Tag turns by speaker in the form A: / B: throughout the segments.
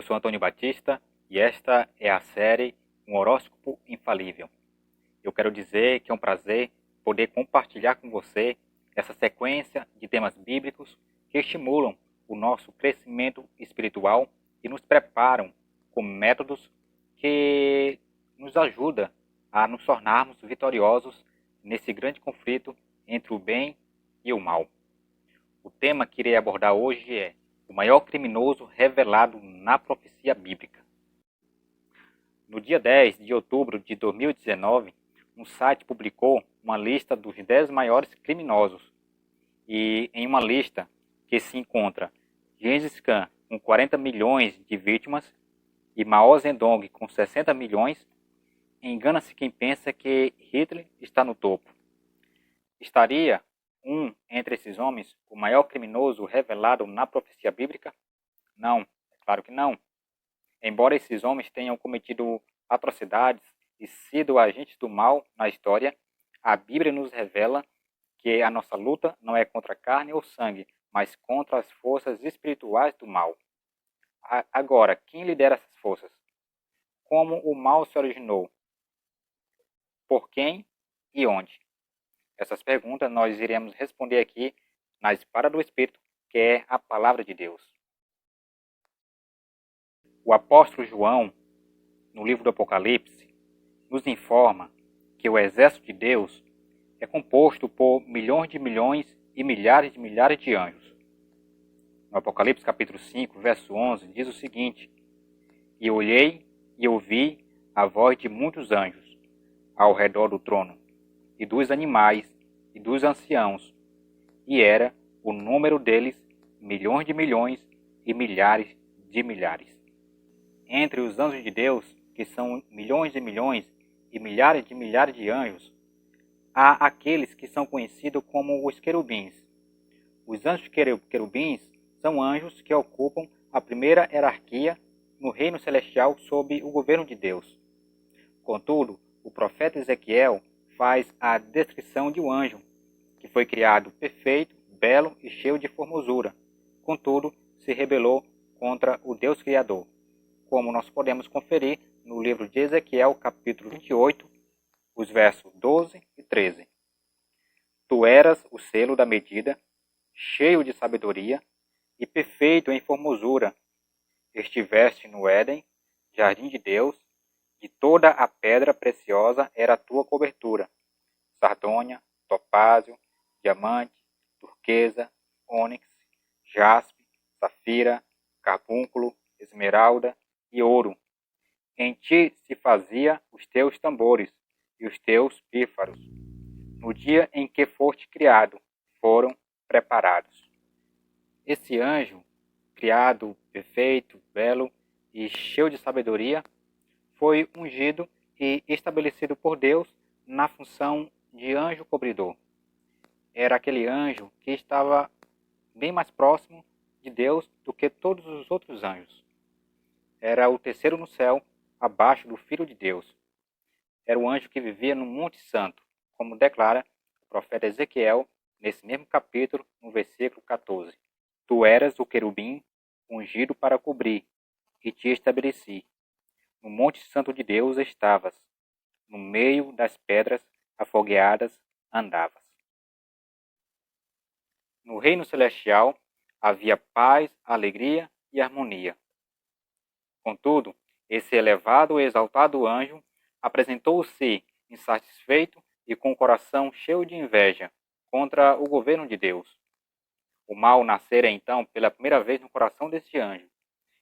A: sou Antônio Batista e esta é a série Um Horóscopo Infalível. Eu quero dizer que é um prazer poder compartilhar com você essa sequência de temas bíblicos que estimulam o nosso crescimento espiritual e nos preparam com métodos que nos ajudam a nos tornarmos vitoriosos nesse grande conflito entre o bem e o mal. O tema que irei abordar hoje é o maior criminoso revelado na profecia bíblica. No dia 10 de outubro de 2019, um site publicou uma lista dos 10 maiores criminosos. E em uma lista que se encontra Gengis Khan com 40 milhões de vítimas e Mao Zedong com 60 milhões, engana-se quem pensa que Hitler está no topo. Estaria entre esses homens o maior criminoso revelado na profecia bíblica? Não, é claro que não. Embora esses homens tenham cometido atrocidades e sido agentes do mal na história, a Bíblia nos revela que a nossa luta não é contra carne ou sangue, mas contra as forças espirituais do mal. Agora, quem lidera essas forças? Como o mal se originou? Por quem e onde? Essas perguntas nós iremos responder aqui na Espada do Espírito, que é a Palavra de Deus. O apóstolo João, no livro do Apocalipse, nos informa que o exército de Deus é composto por milhões e milhares de anjos. No Apocalipse capítulo 5, verso 11, diz o seguinte: E olhei e ouvi a voz de muitos anjos ao redor do trono, e dos animais, e dos anciãos, e era o número deles milhões e milhares de milhares. Entre os anjos de Deus, que são milhões e milhares de anjos, há aqueles que são conhecidos como os querubins. Os anjos querubins são anjos que ocupam a primeira hierarquia no reino celestial sob o governo de Deus. Contudo, o profeta Ezequiel faz a descrição de um anjo que foi criado perfeito, belo e cheio de formosura. Contudo, se rebelou contra o Deus Criador, como nós podemos conferir no livro de Ezequiel, capítulo 28, os versos 12 e 13. Tu eras o selo da medida, cheio de sabedoria e perfeito em formosura. Estiveste no Éden, jardim de Deus, de toda a pedra preciosa era a tua cobertura, sardônia, topázio, diamante, turquesa, ônix, jaspe, safira, carbúnculo, esmeralda e ouro. Em ti se fazia os teus tambores e os teus pífaros. No dia em que foste criado, foram preparados. Esse anjo, criado perfeito, belo e cheio de sabedoria, foi ungido e estabelecido por Deus na função de anjo cobridor. Era aquele anjo que estava bem mais próximo de Deus do que todos os outros anjos. Era o terceiro no céu, abaixo do Filho de Deus. Era o anjo que vivia no Monte Santo, como declara o profeta Ezequiel, nesse mesmo capítulo, no versículo 14. Tu eras o querubim ungido para cobrir, e te estabeleci. No Monte Santo de Deus estavas, no meio das pedras afogueadas andavas. No reino celestial havia paz, alegria e harmonia. Contudo, esse elevado e exaltado anjo apresentou-se insatisfeito e com o coração cheio de inveja contra o governo de Deus. O mal nascera então pela primeira vez no coração deste anjo,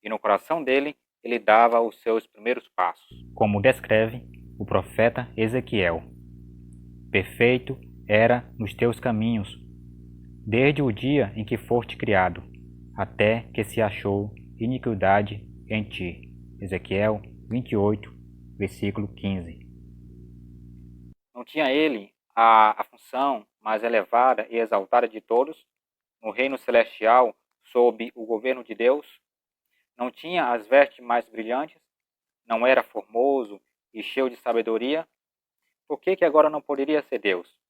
A: e no coração dele ele dava os seus primeiros passos. Como descreve o profeta Ezequiel: Perfeito era nos teus caminhos, desde o dia em que foste criado, até que se achou iniquidade em ti. Ezequiel 28, versículo 15. Não tinha ele a função mais elevada e exaltada de todos, no reino celestial, sob o governo de Deus? Não tinha as vestes mais brilhantes? Não era formoso e cheio de sabedoria? Por que agora não poderia ser Deus?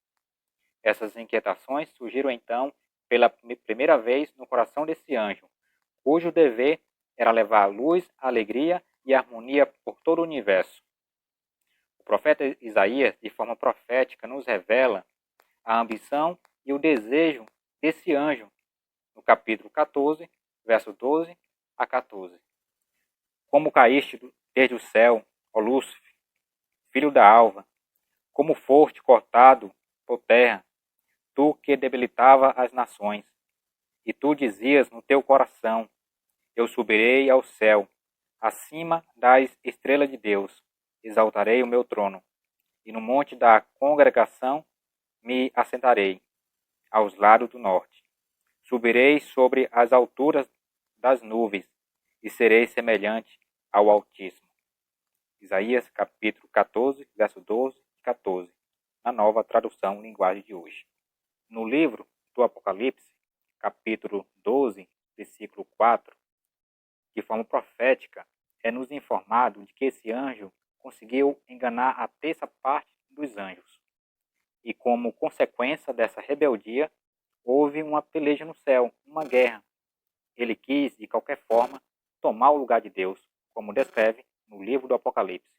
A: Essas inquietações surgiram então pela primeira vez no coração desse anjo, cujo dever era levar luz, alegria e harmonia por todo o universo. O profeta Isaías, de forma profética, nos revela a ambição e o desejo desse anjo, no capítulo 14, verso 12 a 14. Como caíste desde o céu, ó Lúcifer, filho da alva, como foste cortado por terra, tu que debilitava as nações. E tu dizias no teu coração, eu subirei ao céu, acima das estrelas de Deus, exaltarei o meu trono, e no monte da congregação me assentarei, aos lados do norte. Subirei sobre as alturas das nuvens, e serei semelhante ao Altíssimo. Isaías capítulo 14, verso 12 e 14, na nova tradução linguagem de hoje. No livro do Apocalipse, capítulo 12, versículo 4, de forma profética, é nos informado de que esse anjo conseguiu enganar a terça parte dos anjos. E como consequência dessa rebeldia, houve uma peleja no céu, uma guerra. Ele quis, de qualquer forma, tomar o lugar de Deus, como descreve no livro do Apocalipse.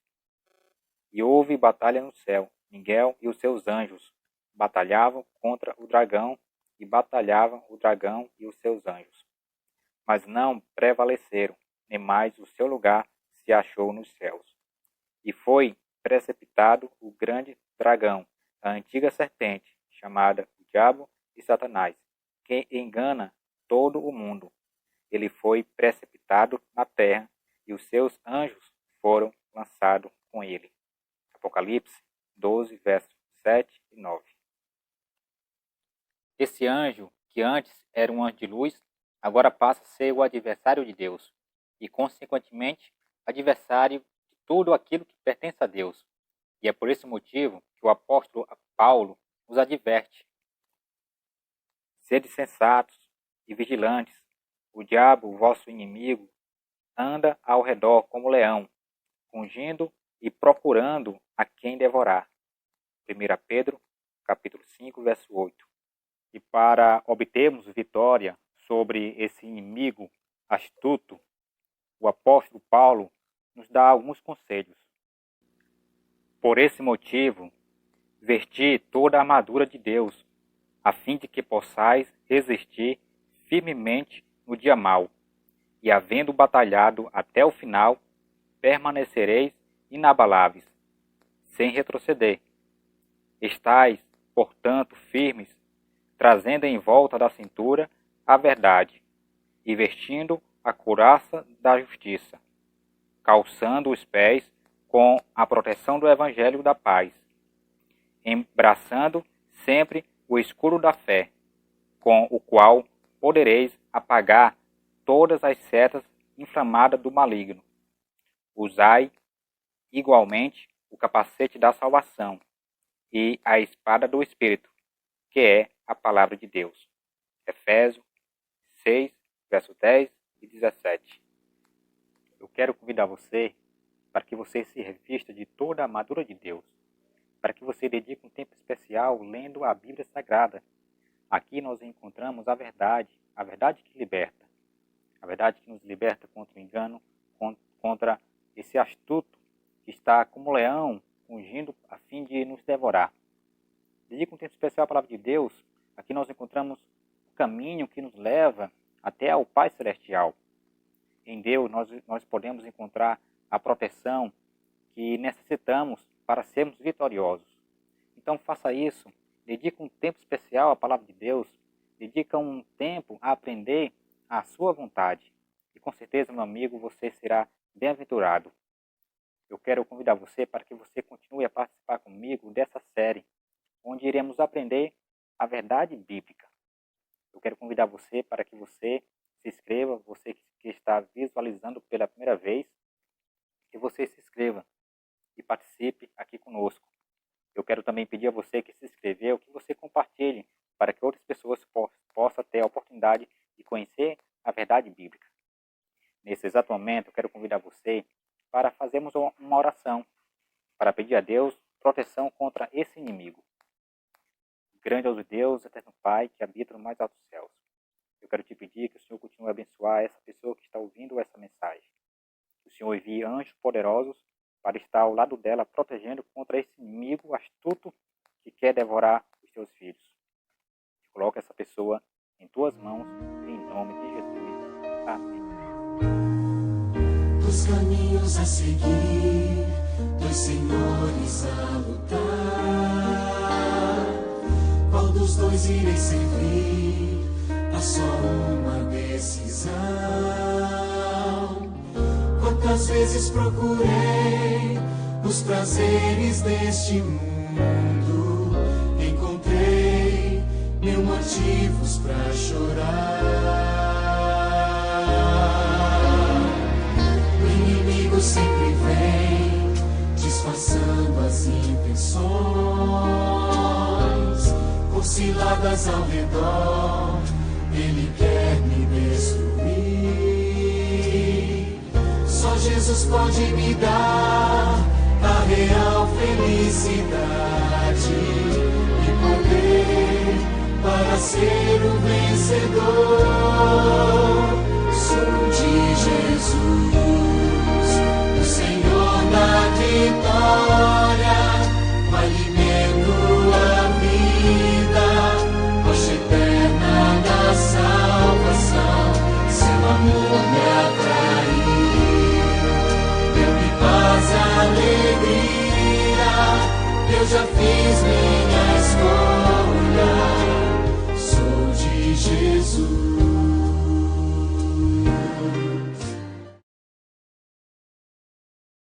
A: E houve batalha no céu. Miguel e os seus anjos batalhavam contra o dragão, e batalhavam o dragão e os seus anjos. Mas não prevaleceram, nem mais o seu lugar se achou nos céus. E foi precipitado o grande dragão, a antiga serpente, chamada o Diabo e Satanás, que engana todo o mundo. Ele foi precipitado na terra, e os seus anjos foram lançados com ele. Apocalipse 12, versos 7 e 9. Esse anjo, que antes era um anjo de luz, agora passa a ser o adversário de Deus e, consequentemente, adversário de tudo aquilo que pertence a Deus. E é por esse motivo que o apóstolo Paulo nos adverte: sede sensatos e vigilantes. O diabo, o vosso inimigo, anda ao redor como leão, rugindo e procurando a quem devorar. 1 Pedro, capítulo 5, verso 8. E para obtermos vitória sobre esse inimigo astuto, o apóstolo Paulo nos dá alguns conselhos. Por esse motivo, vesti toda a armadura de Deus, a fim de que possais resistir firmemente no dia mau, e havendo batalhado até o final, permanecereis inabaláveis, sem retroceder. Estais, portanto, firmes, trazendo em volta da cintura a verdade, e vestindo a couraça da justiça, calçando os pés com a proteção do evangelho da paz, embraçando sempre o escudo da fé, com o qual podereis apagar todas as setas inflamadas do maligno. Usai igualmente o capacete da salvação e a espada do Espírito, que é a palavra de Deus. Efésios 6, verso 10 e 17. Eu quero convidar você para que você se revista de toda a armadura de Deus, para que você dedique um tempo especial lendo a Bíblia Sagrada. Aqui nós encontramos a verdade que liberta, a verdade que nos liberta contra o engano, contra esse astuto que está como leão, rugindo a fim de nos devorar. Dedique um tempo especial à palavra de Deus. Aqui nós encontramos o caminho que nos leva até ao Pai Celestial. Em Deus nós podemos encontrar a proteção que necessitamos para sermos vitoriosos. Então faça isso. Dedique um tempo especial à palavra de Deus. Dedique um tempo a aprender a sua vontade. E com certeza, meu amigo, você será bem-aventurado. Eu quero convidar você para que você continue a participar comigo dessa série, onde iremos aprender a verdade bíblica. Eu quero convidar você para que você se inscreva, você que está visualizando pela primeira vez, que você se inscreva e participe aqui conosco. Eu quero também pedir a você que se inscreveu, que você compartilhe para que outras pessoas possam ter a oportunidade de conhecer a verdade bíblica. Nesse exato momento, eu quero convidar você para fazermos uma oração, para pedir a Deus proteção contra esse inimigo. Grandioso Deus, eterno Pai, que habita no mais altos céus. eu quero te pedir que o Senhor continue a abençoar essa pessoa que está ouvindo essa mensagem. Que o Senhor envie anjos poderosos para estar ao lado dela, protegendo contra esse inimigo astuto que quer devorar os teus filhos. Coloca essa pessoa em tuas mãos, em nome de Jesus. Amém.
B: Dos caminhos a seguir, dos senhores a lutar, qual dos dois irei servir? Há só uma decisão. Quantas vezes procurei os prazeres deste mundo, encontrei mil motivos pra chorar. O inimigo sempre vem disfarçando as intenções, por ciladas ao redor, ele quer me destruir. Só Jesus pode me dar a real felicidade e poder para ser o vencedor. Sou de Jesus.